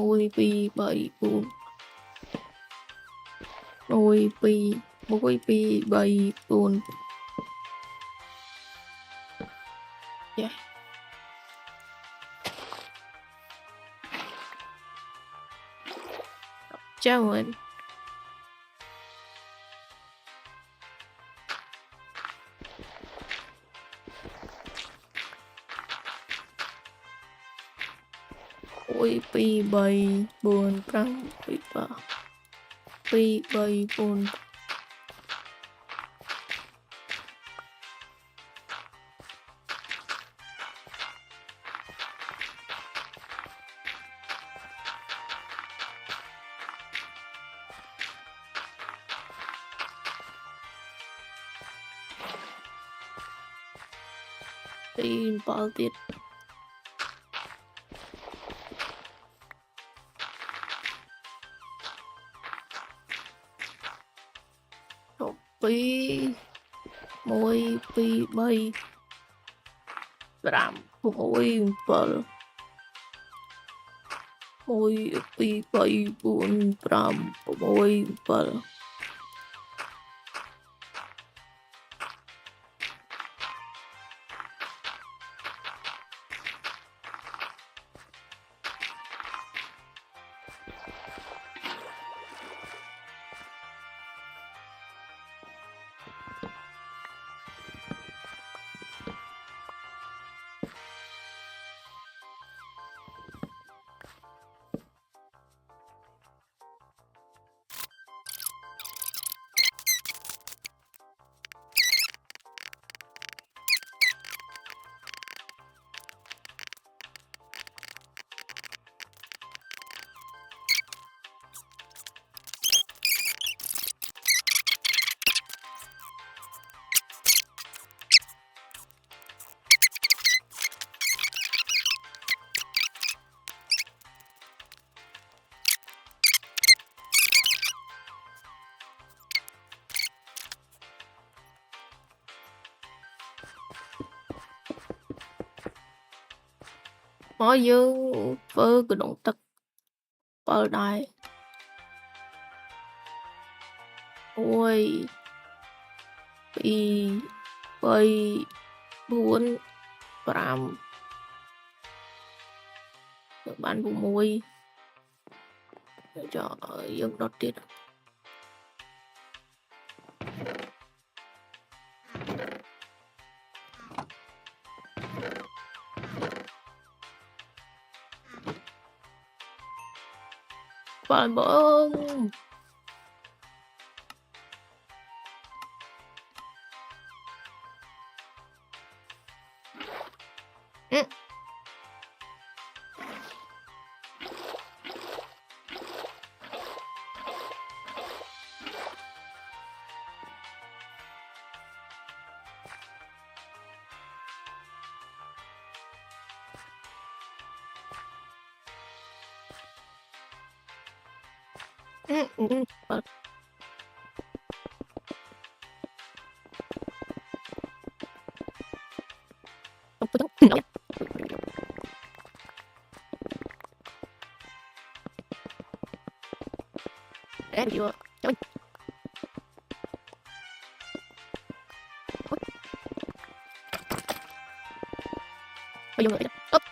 1 2 3 4 1 2 1 2 3 4 yeah chào mình 1 2 3 4 5 6 2 3 4 thì bao tiết copy 1 2 3 5 6 7 1 2 3 4 5 6 7 Mỗi dương với cái động tác ở đây ôi bị bay 4 5 các bạn vùng môi cho dương đọt tiết bạn bông bạn em chưa cho bây giờ ấp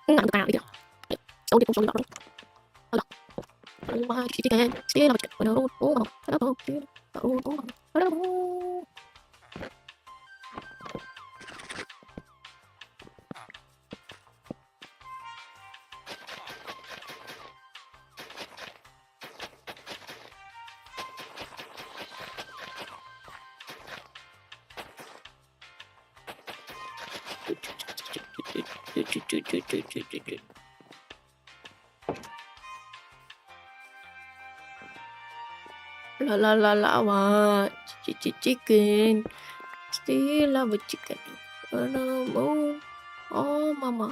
nặng tao đi đâu đi cũng rồi đó mà chỉ cái là một nó đúng không đó không chứ đúng không đó la mà chicken still love chicken no more oh mama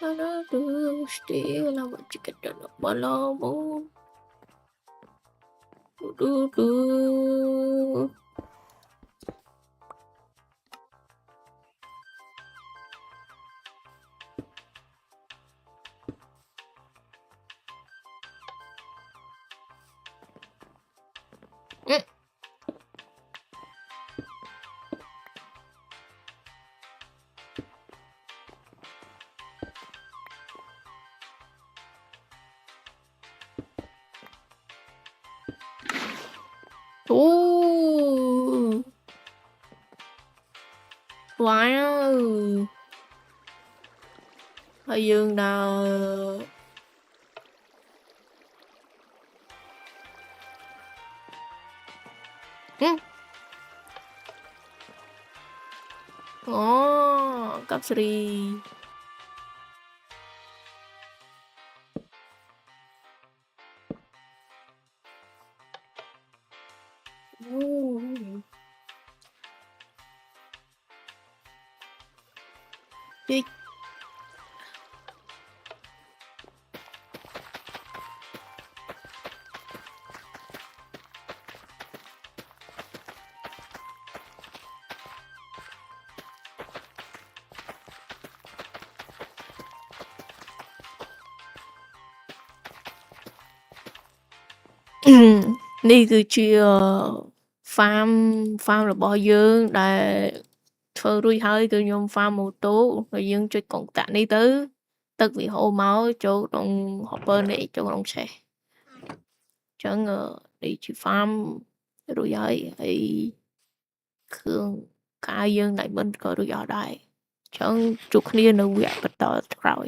no do still love chicken no more do Ooh. Wow. Hơi dương nào Kapsri Đi. នេះគឺជា farm farm របស់យើងដែលធ្វើរួចហើយគឺខ្ញុំ farm ម៉ូតូហើយយើងចុចកុងតាក់នេះទៅទឹកវាហូរមកចូលក្នុង hopper នេះចូលក្នុងឆេះអញ្ចឹងនេះជា farm រួចហើយហើយគ្រឿងកាយយើង diamond ក៏រួចអស់ដែរអញ្ចឹងជួបគ្នានៅវគ្គបន្តក្រោយ